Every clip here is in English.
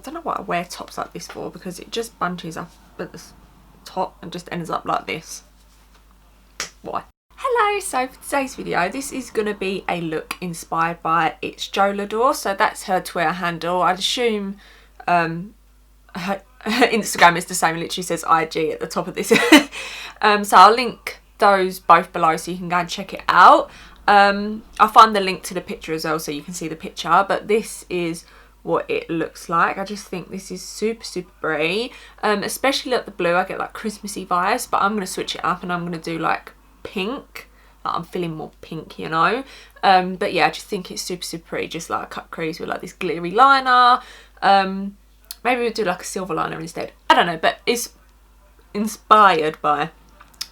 don't know what I wear tops like this for, because it just bunches up at the top and just ends up like this. Why? Hello, so for today's video, this is going to be a look inspired by It's Jolador. So that's her Twitter handle. I'd assume her Instagram is the same. It literally says IG at the top of this. So I'll link those both below so you can go and check it out. I'll find the link to the picture as well so you can see the picture, but this is what it looks like. I just think this is super pretty, especially like the blue. I get like Christmassy vibes, but I'm going to switch it up and I'm going to do like pink. Like, I'm feeling more pink, you know. But yeah, I just think it's super pretty, just like a cut crease with like this glittery liner. Maybe we'll do like a silver liner instead, I don't know, but it's inspired by,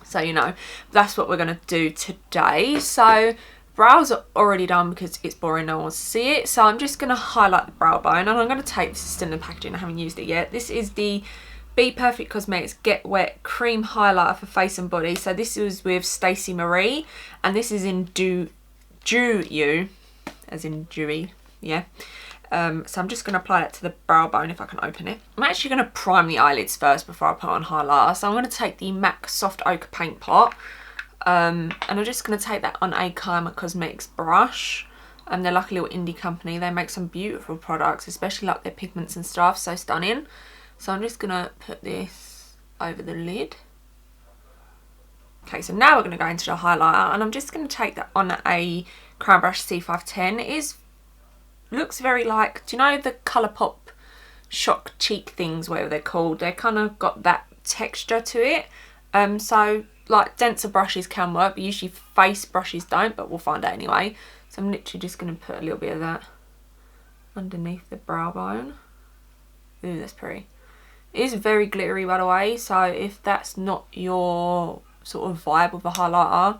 so you know, that's what we're going to do today. So brows are already done because it's boring, no one wants to see it. So I'm just going to highlight the brow bone, and I'm going to take, this is still in the packaging, I haven't used it yet. This is the BPerfect Cosmetics Get Wet Cream Highlighter for face and body. So this is with Stacey Marie, and this is in Dew You, as in dewy, yeah. So I'm just going to apply that to the brow bone if I can open it. I'm actually going to prime the eyelids first before I put on highlighter. So I'm going to take the MAC Soft Ochre Paint Pot. And I'm just going to take that on a Kima Cosmetics brush. They're like a little indie company. They make some beautiful products, especially like their pigments and stuff. So stunning. So I'm just going to put this over the lid. Okay, so now we're going to go into the highlighter. And I'm just going to take that on a Crown Brush C510. It looks very like, do you know the Colourpop shock cheek things, whatever they're called? They kind of got that texture to it. So like denser brushes can work, but usually face brushes don't, but we'll find out anyway. So I'm literally just going to put a little bit of that underneath the brow bone. Ooh, that's pretty. It is very glittery, by the way, so if that's not your sort of vibe with a highlighter,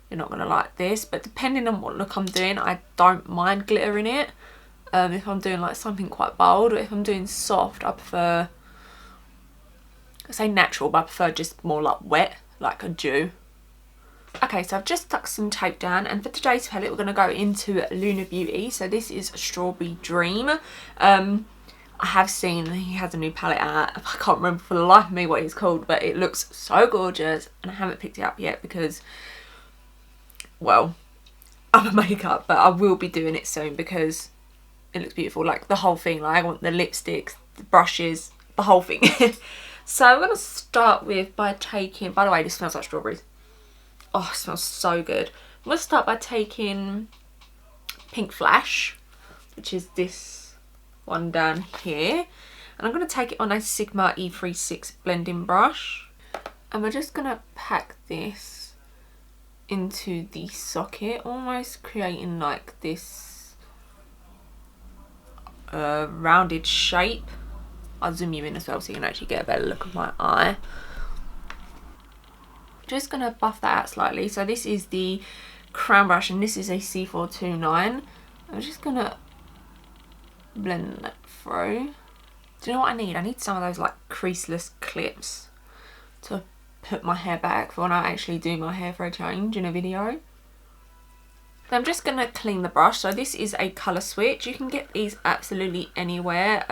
you're not going to like this. But depending on what look I'm doing, I don't mind glitter in it. If I'm doing like something quite bold, or if I'm doing soft, I prefer, I say natural, but I prefer just more like wet, like a dew. Okay, so I've just stuck some tape down, and for today's palette we're going to go into Lunar Beauty. So this is Strawberry Dream. I have seen he has a new palette out. I can't remember for the life of me what it's called, but it looks so gorgeous, and I haven't picked it up yet because, well, I'm a makeup, but I will be doing it soon because it looks beautiful. Like the whole thing, like I want the lipsticks, the brushes, the whole thing. So I'm going to start with by taking, by the way, this smells like strawberries. Oh, it smells so good. I'm going to start by taking Pink Flash, which is this one down here. And I'm going to take it on a Sigma E36 blending brush. And we're just going to pack this into the socket, almost creating like this rounded shape. I'll zoom you in as well so you can actually get a better look of my eye. Just going to buff that out slightly. So this is the Crown Brush, and this is a C429. I'm just going to blend that through. Do you know what I need? I need some of those like creaseless clips to put my hair back for when I actually do my hair for a change in a video. Then I'm just going to clean the brush. So this is a colour switch. You can get these absolutely anywhere.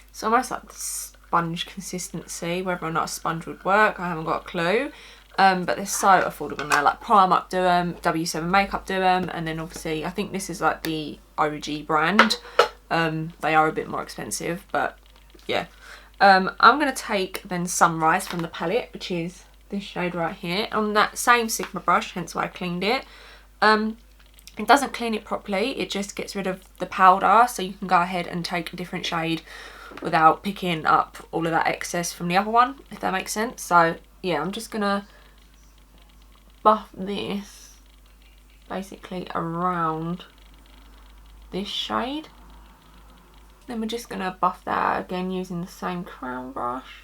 It's almost like sponge consistency. Whether or not a sponge would work, I haven't got a clue. But they're so affordable now. Like Primark do them, W7 Makeup do them, and then obviously I think this is like the OG brand. They are a bit more expensive, but yeah. I'm going to take then Sunrise from the palette, which is this shade right here, on that same Sigma brush, hence why I cleaned it. It doesn't clean it properly, it just gets rid of the powder, so you can go ahead and take a different shade without picking up all of that excess from the other one, if that makes sense. So yeah, I'm just going to buff this basically around this shade. Then we're just going to buff that again using the same Crown Brush.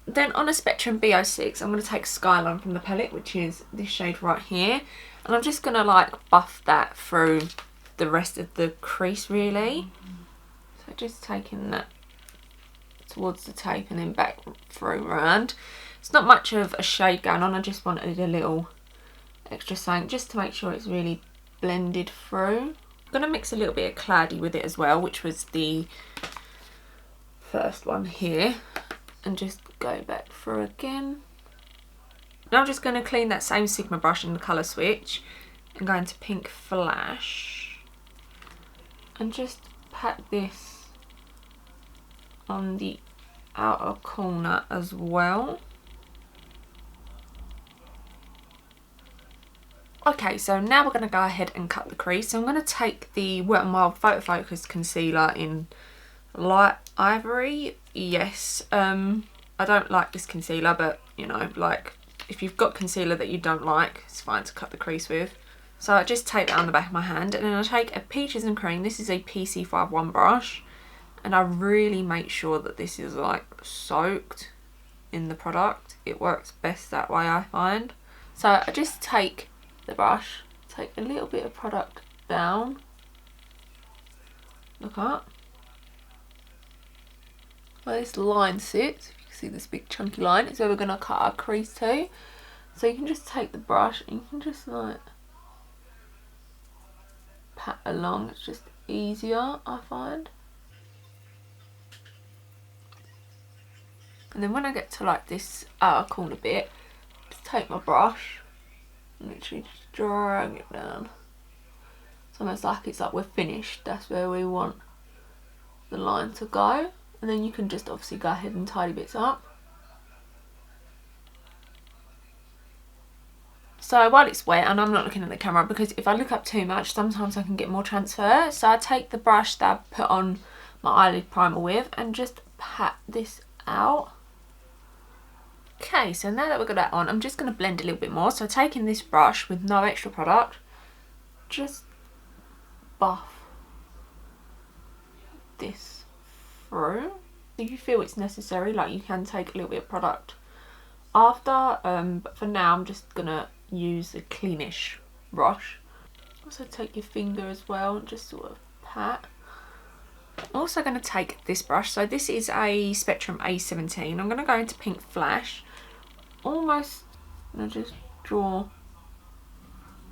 Then on a Spectrum B06, I'm going to take Skyline from the palette, which is this shade right here. And I'm just going to like buff that through the rest of the crease really. So just taking that towards the tape and then back through around. It's not much of a shade going on, I just wanted a little extra something just to make sure it's really blended through. I'm going to mix a little bit of Cloudy with it as well, which was the first one here and just go back through again. Now I'm just going to clean that same Sigma brush in the colour switch and go into Pink Flash and just pat this on the outer corner as well. Okay, so now we're going to go ahead and cut the crease. So I'm going to take the Wet n Wild Photo Focus Concealer in Light Ivory. Yes, I don't like this concealer, but you know, like, if you've got concealer that you don't like, it's fine to cut the crease with. So I just take that on the back of my hand, and then I take a Peaches and Cream. This is a PC51 brush, and I really make sure that this is like soaked in the product. It works best that way, I find. So I just take the brush, take a little bit of product down, look up where this line sits. If you can see this big chunky line, it's where we're going to cut our crease to. So you can just take the brush and you can just like pat along. It's just easier, I find. And then when I get to like this outer corner bit, just take my brush and literally just drag it down. It's almost like it's like we're finished. That's where we want the line to go. And then you can just obviously go ahead and tidy bits up. So while it's wet, and I'm not looking at the camera because if I look up too much, sometimes I can get more transfer. So I take the brush that I put on my eyelid primer with and just pat this out. Okay, so now that we've got that on, I'm just going to blend a little bit more. So taking this brush with no extra product, just buff this through. If you feel it's necessary, like, you can take a little bit of product after, but for now I'm just going to use a cleanish brush. Also take your finger as well and just sort of pat. I'm also going to take this brush. So this is a Spectrum A17. I'm going to go into Pink Flash. Almost going to just draw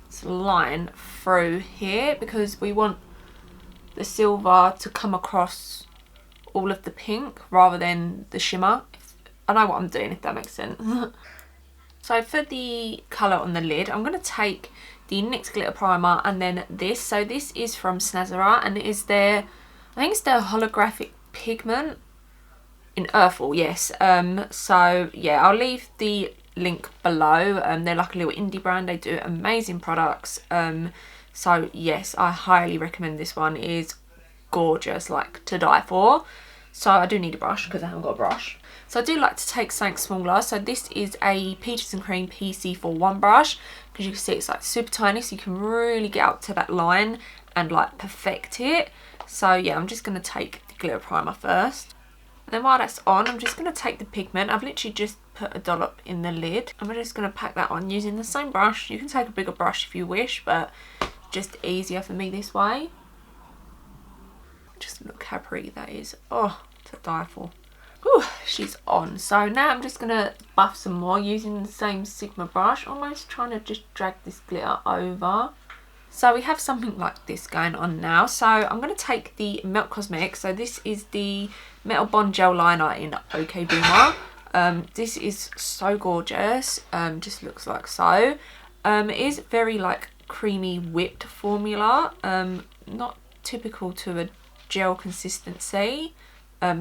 this line through here because we want the silver to come across all of the pink rather than the shimmer. I know what I'm doing, if that makes sense. So for the colour on the lid, I'm going to take the NYX Glitter Primer and then this. So this is from Snazzara and it is their, I think it's their holographic pigment in Earthful, yes. So yeah, I'll leave the link below. They're like a little indie brand. They do amazing products. So yes, I highly recommend this one. It is gorgeous, like to die for. So I do need a brush because I haven't got a brush. So I do like to take something smaller. So this is a Peaches and Cream PC41 brush. Because you can see it's like super tiny, so you can really get up to that line and like perfect it. So yeah, I'm just going to take the glitter primer first. And then while that's on, I'm just going to take the pigment. I've literally just put a dollop in the lid. I'm just going to pack that on using the same brush. You can take a bigger brush if you wish, but just easier for me this way. Just look how pretty that is. Oh, to die for. Whew, she's on. So now I'm just going to buff some more using the same Sigma brush. Almost trying to just drag this glitter over. So we have something like this going on now. So I'm going to take the Melt Cosmetics. So this is the Metal Bond Gel Liner in OK Boomer. This is so gorgeous. Just looks like so. It is very like creamy whipped formula. Not typical to a gel consistency.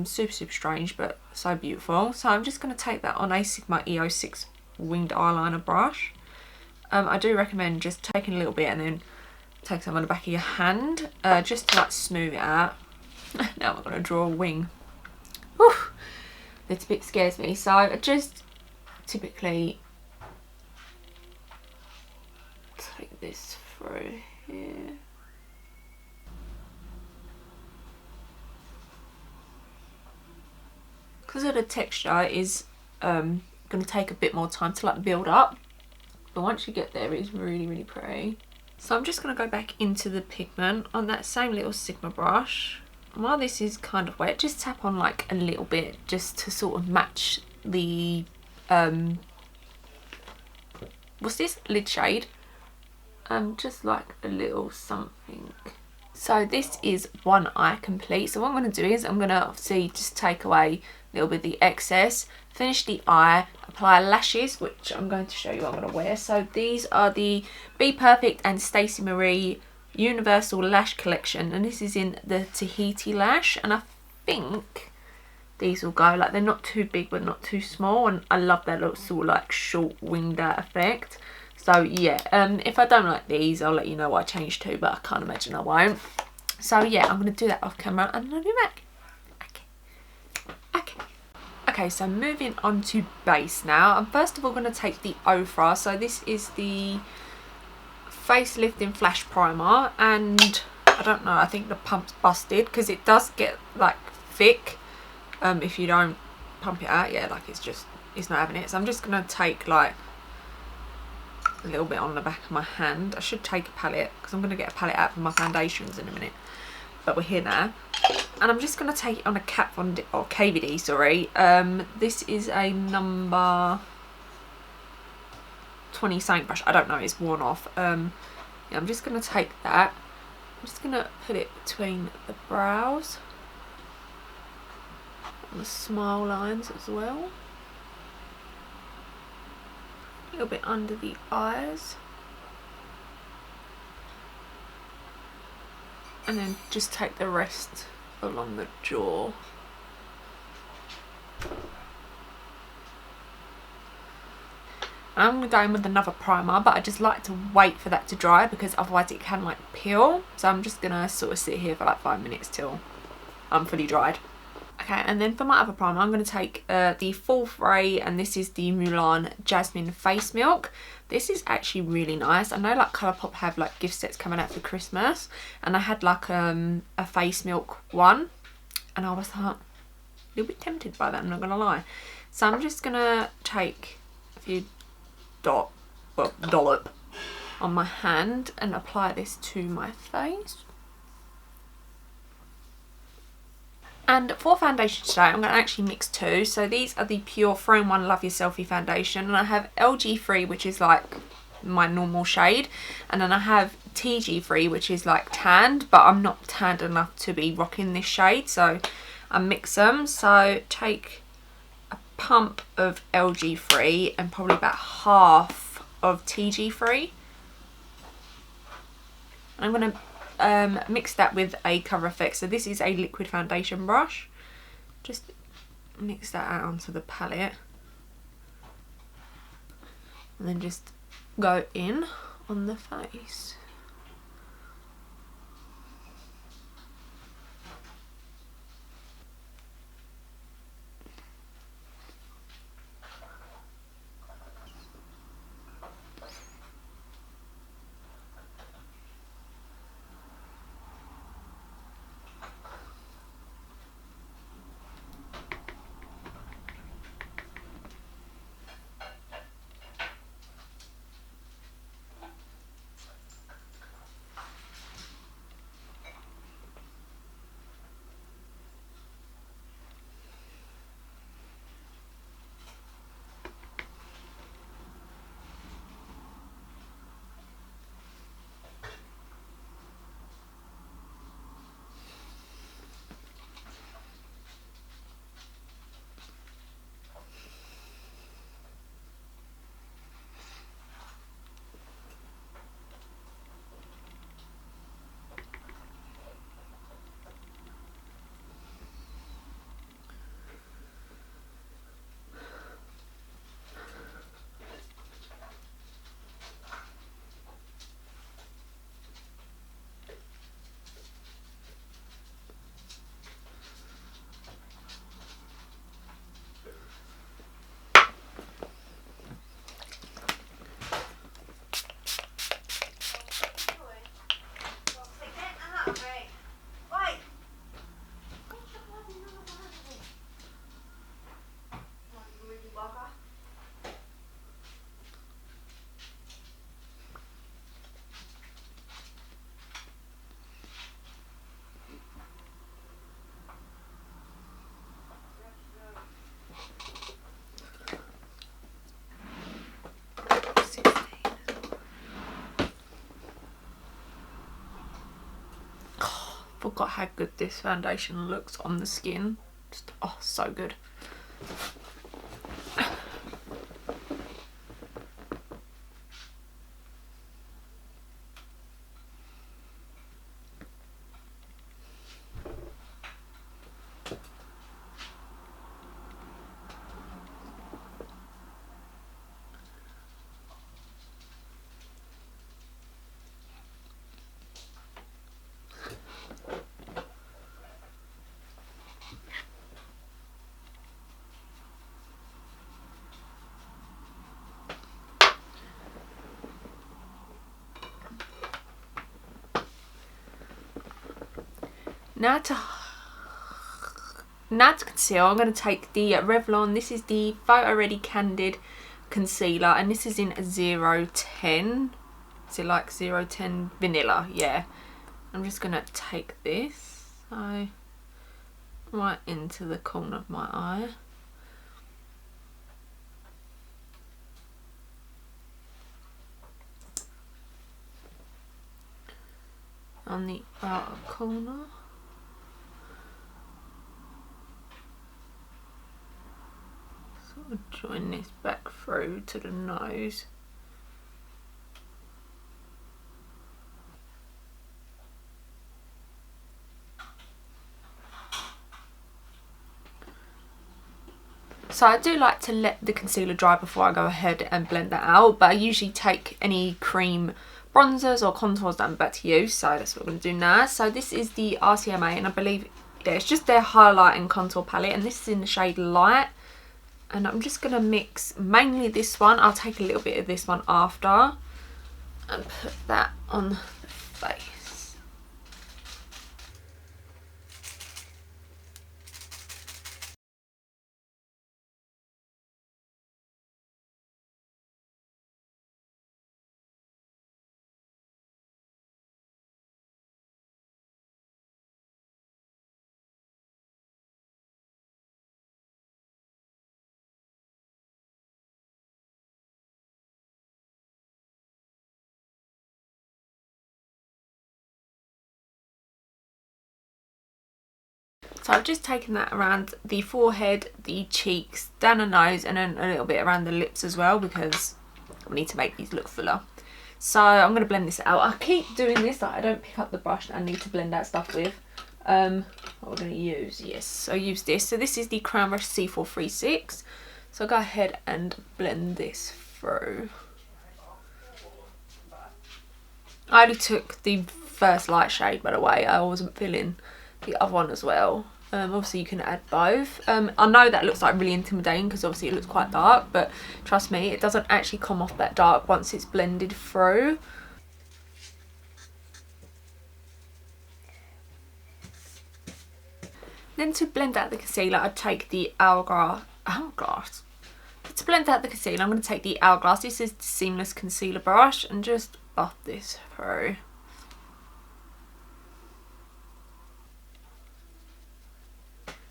Super strange, but so beautiful. So I'm just going to take that on a Sigma EO6 winged eyeliner brush. I do recommend just taking a little bit and then take some on the back of your hand, just to like smooth it out. Now I'm going to draw a wing. Whew, this bit scares me. So I just typically take this through here. Because of the texture is going to take a bit more time to like build up, but once you get there it's really pretty. So I'm just going to go back into the pigment on that same little Sigma brush. And while this is kind of wet, just tap on like a little bit just to sort of match the what's this, lid shade, just like a little something So this is one eye complete. So what I'm going to do is I'm going to obviously just take away a little bit of the excess, finish the eye, apply lashes, which I'm going to show you what I'm going to wear. So these are the BPerfect and Stacey Marie Universal Lash Collection, and this is in the Tahiti lash, and I think these will go, like they're not too big but not too small, and I love that little sort of like short winged out effect. So yeah, if I don't like these, I'll let you know what I change to, but I can't imagine I won't. So yeah, I'm going to do that off camera and then I'll be back. Okay, so moving on to base now. I'm first of all going to take the Ofra. So this is the facelifting flash primer, and I don't know, I think the pump's busted because it does get like thick if you don't pump it out. Yeah, like it's not having it. So I'm just going to take like a little bit on the back of my hand. I should take a palette because I'm going to get a palette out for my foundations in a minute, but we're here now. And I'm just going to take it on a Kat Von D, or KVD, sorry. This is a number 20 something brush. I don't know, it's worn off. Yeah, I'm just going to take that. I'm just going to put it between the brows and the smile lines as well. A little bit under the eyes. And then just take the rest along the jaw. I'm going to go in with another primer, but I just like to wait for that to dry because otherwise it can like peel. So I'm just going to sort of sit here for like 5 minutes till I'm fully dried. Okay, and then for my other primer, I'm going to take the Fourth Ray, and this is the Mulan Jasmine Face Milk. This is actually really nice. I know like Colourpop have like gift sets coming out for Christmas, and I had like a face milk one, and I was like a little bit tempted by that, I'm not going to lie. So I'm just going to take a few dollop on my hand and apply this to my face. And for foundation today, I'm going to actually mix two. So these are the Pure 3-in-1 Love Your Selfie foundation, and I have LG Free, which is like my normal shade, and then I have TG Free, which is like tanned, but I'm not tanned enough to be rocking this shade, so I mix them. So take a pump of LG Free and probably about half of TG Free. I'm going to mix that with a Cover Effect. So this is a liquid foundation brush. Just mix that out onto the palette and then just go in on the face. forgot how good this foundation looks on the skin. Just, oh, so good. Now to conceal, I'm going to take the Revlon. This is the Photoready Candid Concealer, and this is in 010. Is it like 010 Vanilla? Yeah. I'm just going to take this so right into the corner of my eye. On the outer corner. Sort of join this back through to the nose. So I do like to let the concealer dry before I go ahead and blend that out, but I usually take any cream bronzers or contours that I'm about to use, so that's what we're going to do now. So this is the RCMA, and I believe, yeah, it's just their highlight and contour palette, and this is in the shade Light. And I'm just going to mix mainly this one. I'll take a little bit of this one after and put that on the face. So I've just taken that around the forehead, the cheeks, down the nose, and then a little bit around the lips as well, because we need to make these look fuller. So I'm going to blend this out. I keep doing this, like I don't pick up the brush that I need to blend out stuff with. What we're going to use, yes, so use this. So this is the Crown Brush C436. So I'll go ahead and blend this through. I only took the first light shade, by the way. I wasn't feeling the other one as well. Obviously you can add both. I know that looks like really intimidating because obviously it looks quite dark, but trust me, it doesn't actually come off that dark once it's blended through. Then to blend out the concealer, I'd take the Hourglass. To blend out the concealer, I'm going to take the Hourglass. This is the Seamless Concealer brush, and just buff this through.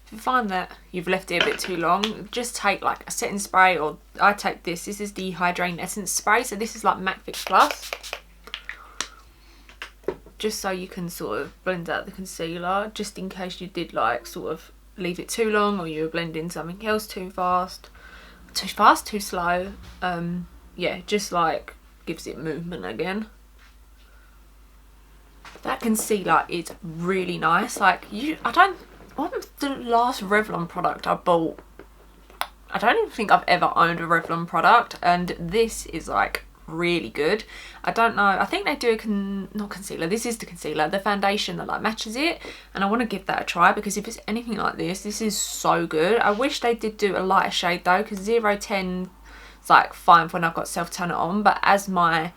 If you find that you've left it a bit too long, just take like a setting spray, or I take this. This is the Hydrating Essence Spray. So this is like MAC Fix Plus. Just so you can sort of blend out the concealer, just in case you did like sort of leave it too long, or you were blending something else too fast, too slow. Yeah, just like gives it movement again. That concealer is really nice. Like what was the last Revlon product I bought? I don't even think I've ever owned a Revlon product, and this is like really good. I don't know, I think they do not concealer, this is the concealer, the foundation that like matches it, and I want to give that a try, because if it's anything like this is so good. I wish they did do a lighter shade though, because 010 is like fine for when I've got self tanner on, but as my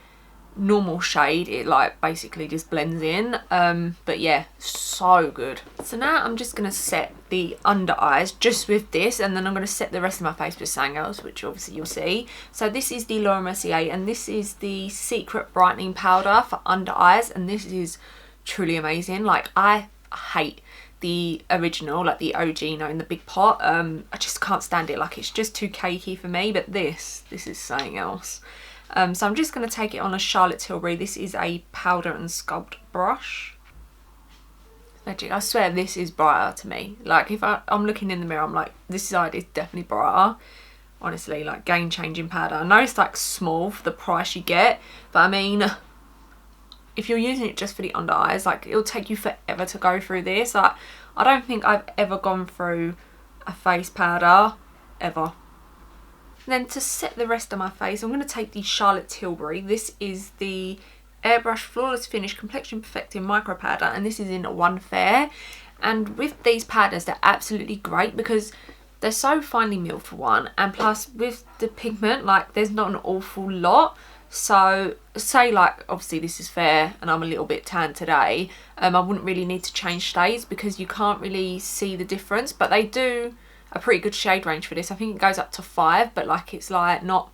normal shade it like basically just blends in. But yeah, so good. So now I'm just going to set the under eyes just with this, and then I'm going to set the rest of my face with something else, which obviously you'll see. So this is the Mercier, and this is the Secret Brightening Powder for under eyes, and this is truly amazing. Like I hate the original, like the OG, you know, in the big pot. I just can't stand it. Like it's just too cakey for me, but this is something else. So I'm just going to take it on a Charlotte Tilbury. This is a powder and sculpt brush. Magic. I swear this is brighter to me. Like if I'm looking in the mirror, I'm like, this side is definitely brighter. Honestly, like game changing powder. I know it's like small for the price you get, but I mean, if you're using it just for the under eyes, like it'll take you forever to go through this. Like I don't think I've ever gone through a face powder ever. And then to set the rest of my face, I'm going to take the Charlotte Tilbury. This is the Airbrush Flawless Finish Complexion Perfecting Micro Powder, and this is in one fair. And with these powders, they're absolutely great because they're so finely milled for one, and plus with the pigment, like there's not an awful lot. So say like obviously this is fair and I'm a little bit tan today, I wouldn't really need to change shades because you can't really see the difference, but they do a pretty good shade range for this. I think it goes up to 5, but like it's like not,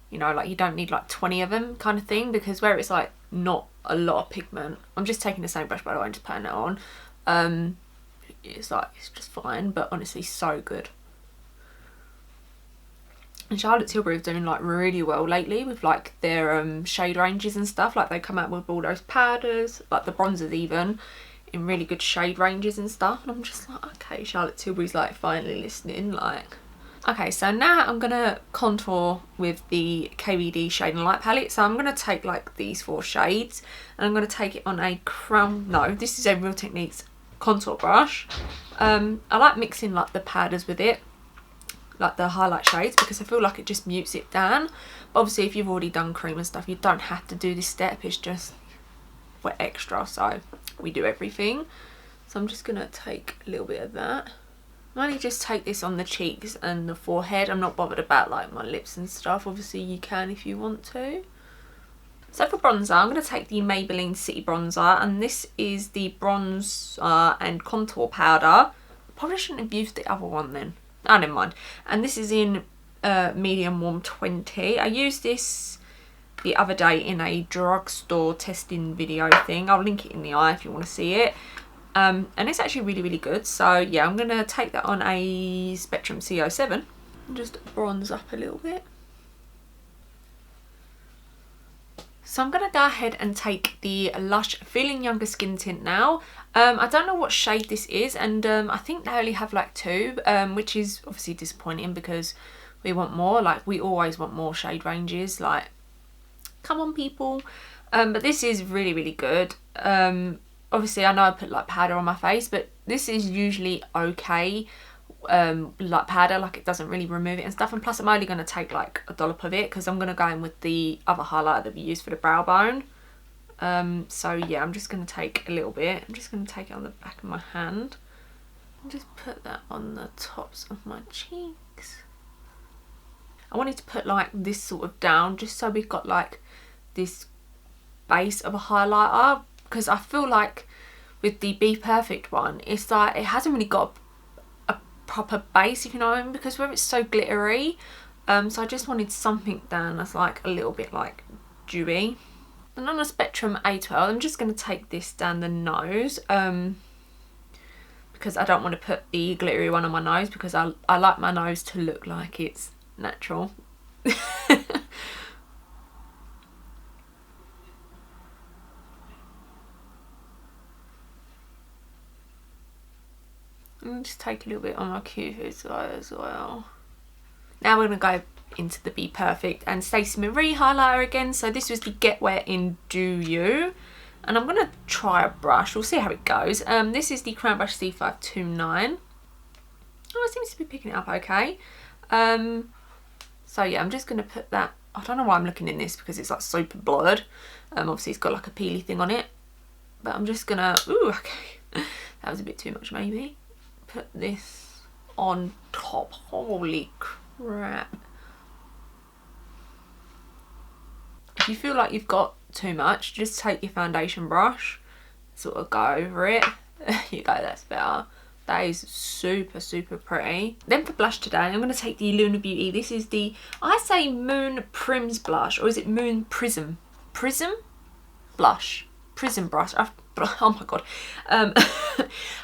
you know, like you don't need like 20 of them kind of thing, because where it's like not a lot of pigment. I'm just taking the same brush by the way and just putting it on. It's like, it's just fine, but honestly so good. And Charlotte Tilbury is doing like really well lately with like their shade ranges and stuff. Like they come out with all those powders, like the bronzers even, in really good shade ranges and stuff. And I'm just like, okay, Charlotte Tilbury's like finally listening. Like, okay, so now I'm gonna contour with the KVD Shade and Light palette. So I'm gonna take like these 4 shades and I'm gonna take it on a this is a Real Techniques contour brush. I like mixing like the powders with it, like the highlight shades, because I feel like it just mutes it down. But obviously if you've already done cream and stuff, you don't have to do this step, it's just for extra, so we do everything. So I'm just gonna take a little bit of that. I only just take this on the cheeks and the forehead. I'm not bothered about like my lips and stuff. Obviously you can if you want to. So for bronzer, I'm going to take the Maybelline City Bronzer, and this is the bronzer and contour powder. Probably shouldn't have used the other one then. Oh, never mind. And this is in medium warm 20. I used this the other day in a drugstore testing video thing. I'll link it in the eye if you want to see it. And it's actually really, really good. So yeah, I'm going to take that on a Spectrum CO7 and just bronze up a little bit. So I'm going to go ahead and take the Lush Feeling Younger Skin Tint now. I don't know what shade this is, and I think they only have like 2, which is obviously disappointing because we want more. Like we always want more shade ranges, like come on people. But this is really, really good. Obviously I know I put like powder on my face, but this is usually okay. Like powder, like it doesn't really remove it and stuff, and plus I'm only going to take like a dollop of it because I'm going to go in with the other highlighter that we use for the brow bone. So yeah, I'm just going to take a little bit. I'm just going to take it on the back of my hand and just put that on the tops of my cheeks. I wanted to put like this sort of down just so we've got like this base of a highlighter, because I feel like with the BPerfect one, it's like it hasn't really got a proper base, if you know what I mean, because where it's so glittery. So I just wanted something down that's like a little bit like dewy. And on a Spectrum A12, I'm just going to take this down the nose, because I don't want to put the glittery one on my nose, because I like my nose to look like it's natural. And just take a little bit on my cupid's side as well. Now we're going to go into the BPerfect and Stacey Marie highlighter again. So this was the Get Wet in Do You, and I'm going to try a brush. We'll see how it goes. This is the Crown Brush C529. Oh, it seems to be picking it up okay. So yeah, I'm just going to put that. I don't know why I'm looking in this because it's like super blurred. Obviously it's got like a peely thing on it, but I'm just gonna, ooh, okay, that was a bit too much maybe. Put this on top. Holy crap. If you feel like you've got too much, just take your foundation brush, sort of go over it. There you go, that's better. That is super, super pretty. Then for blush today, I'm going to take the Lunar Beauty. This is the, I say Moon Prims blush, or is it Moon Prism? Prism? Blush. Prism brush. Oh my god.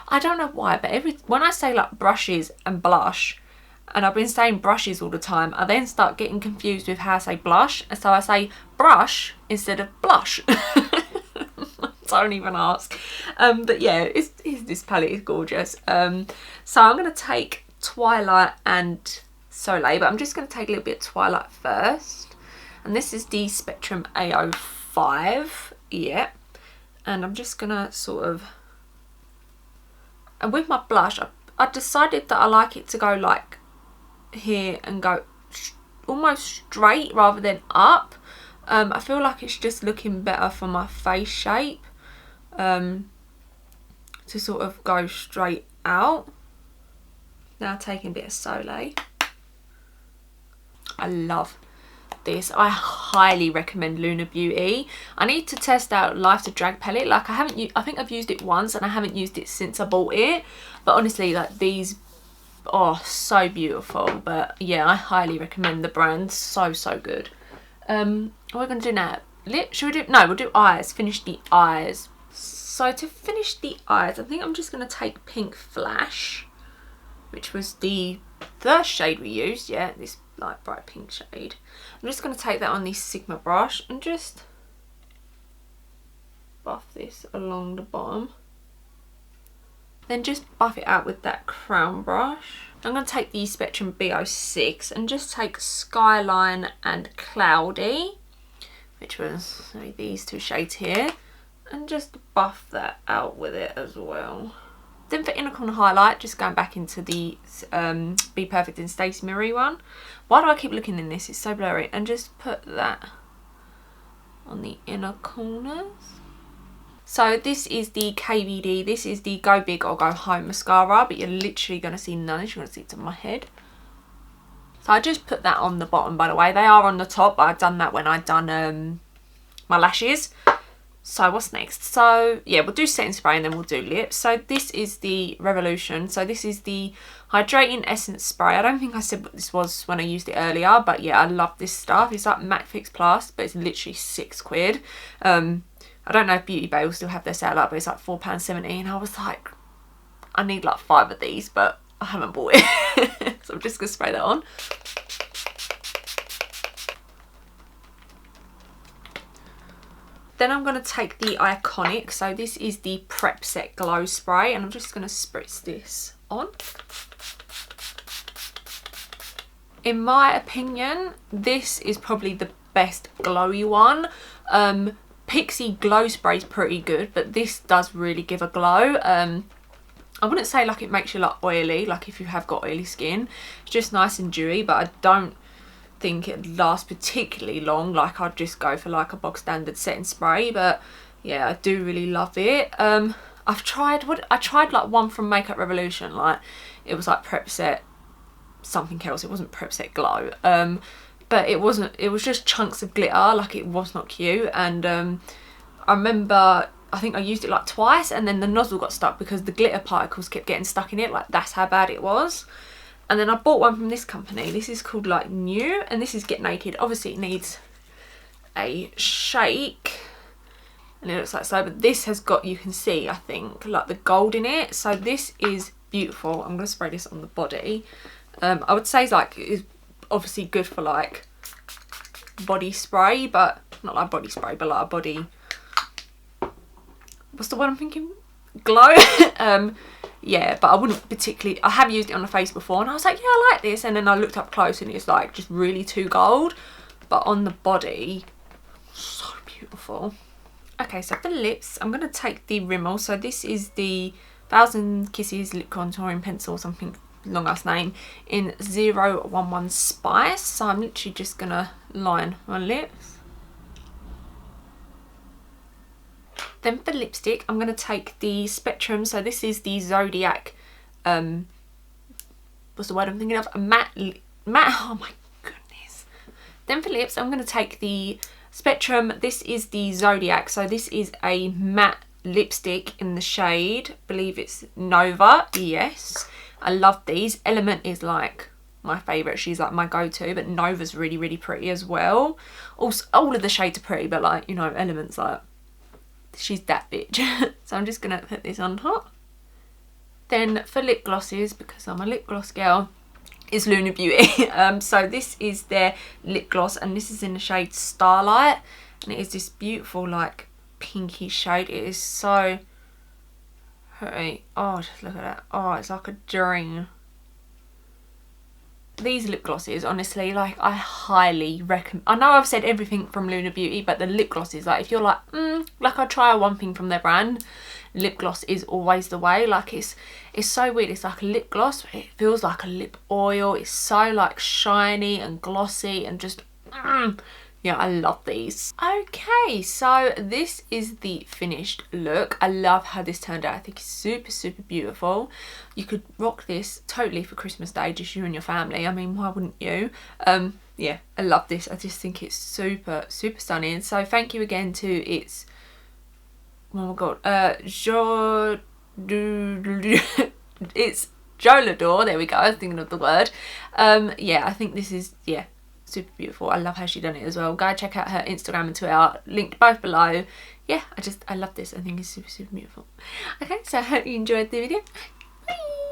I don't know why, but when I say like brushes and blush, and I've been saying brushes all the time, I then start getting confused with how I say blush, and so I say brush instead of blush. Don't even ask. But yeah, this palette is gorgeous. So I'm going to take Twilight and Soleil, but I'm just going to take a little bit of Twilight first. And this is the Spectrum A05. Yeah. And I'm just going to sort of... And with my blush, I decided that I like it to go like here and go almost straight rather than up. I feel like it's just looking better for my face shape. To sort of go straight out. Now taking a bit of Soleil. I love this. I highly recommend Lunar Beauty. I need to test out Life to Drag palette. Like I think I've used it once and I haven't used it since I bought it. But honestly, like these are so beautiful. But yeah, I highly recommend the brand. So good. What are we gonna do now? Lip? Should we do? No, we'll do eyes. Finish the eyes. So to finish the eyes, I think I'm just gonna take Pink Flash, which was the first shade we used. Yeah, this light bright pink shade. I'm just going to take that on the Sigma brush and just buff this along the bottom. Then just buff it out with that crown brush. I'm going to take the Spectrum B06 and just take Skyline and Cloudy, which was these two shades here, and just buff that out with it as well. Then for inner corner highlight, just going back into the BPerfect and Stacey Marie one. Why do I keep looking in this? It's so blurry. And just put that on the inner corners. So this is the KVD. This is the Go Big or Go Home mascara, but you're literally going to see none. You're going to see it on my head. So I just put that on the bottom, by the way. They are on the top, but I've done that when I'd done my lashes. So what's next? So yeah, we'll do setting spray and then we'll do lips. So this is the Revolution. So this is the Hydrating Essence Spray. I don't think I said what this was when I used it earlier, but yeah, I love this stuff. It's like Matte Fix Plus, but it's literally £6. I don't know if Beauty Bay will still have their sale up, but it's like £4.70. And I was like, I need like 5 of these, but I haven't bought it. So I'm just gonna spray that on. Then I'm going to take the Iconic, so this is the Prep Set Glow Spray, and I'm just going to spritz this on. In my opinion, this is probably the best glowy one. Pixie Glow Spray is pretty good, but this does really give a glow. I wouldn't say like it makes you look oily, like if you have got oily skin. It's just nice and dewy, but I don't think it lasts particularly long. Like I'd just go for like a box standard setting spray, but yeah, I do really love it. I tried like one from Makeup Revolution, like it was like Prep Set something else. It wasn't Prep Set Glow, but it was just chunks of glitter. Like it was not cute. And I remember I think I used it like twice and then the nozzle got stuck because the glitter particles kept getting stuck in it. Like that's how bad it was. And then I bought one from this company. This is called like New, and this is Get Naked. Obviously it needs a shake, and it looks like so. But this has got, you can see, I think, like the gold in it. So this is beautiful. I'm gonna spray this on the body. I would say like it's obviously good for like body spray, but not like body spray, but like a body. What's the word I'm thinking? Glow. Yeah, but I wouldn't particularly, I have used it on the face before and I was like, yeah, I like this, and then I looked up close and it's like just really too gold, but on the body, so beautiful. Okay, so for lips, I'm going to take the Rimmel. So this is the 1000 Kisses Lip Contouring Pencil, something long ass name, in 011 Spice. So I'm literally just going to line my lips. Then for lipstick, I'm going to take the Spectrum. So this is the Zodiac, what's the word I'm thinking of? A matte, oh my goodness. Then for lips, I'm going to take the Spectrum. This is the Zodiac. So this is a matte lipstick in the shade, I believe it's Nova. Yes, I love these. Element is like my favourite. She's like my go-to, but Nova's really, really pretty as well. Also, all of the shades are pretty, but like, you know, Element's like, she's that bitch. So I'm just gonna put this on top. Then for lip glosses, because I'm a lip gloss girl, is Lunar Beauty. So this is their lip gloss, and this is in the shade Starlight, and it is this beautiful like pinky shade. It is so pretty. Oh, just look at that. Oh, it's like a dream. These lip glosses, honestly, like, I highly recommend. I know I've said everything from Lunar Beauty, but the lip glosses, like, if you're like, like, I try one thing from their brand, lip gloss is always the way. Like, it's so weird. It's like a lip gloss, but it feels like a lip oil. It's so, like, shiny and glossy and just, yeah, I love these. Okay, so this is the finished look. I love how this turned out. I think it's super, super beautiful. You could rock this totally for Christmas Day, just you and your family. I mean, why wouldn't you? Yeah, I love this. I just think it's super, super stunning. So thank you again to it's, oh my god, it's Jolador. There we go. I was thinking of the word. Yeah, I think this is, yeah, super beautiful. I love how she done it as well. Go check out her Instagram and Twitter, linked both below. Yeah, I love this. I think it's super, super beautiful. Okay, so I hope you enjoyed the video. Bye.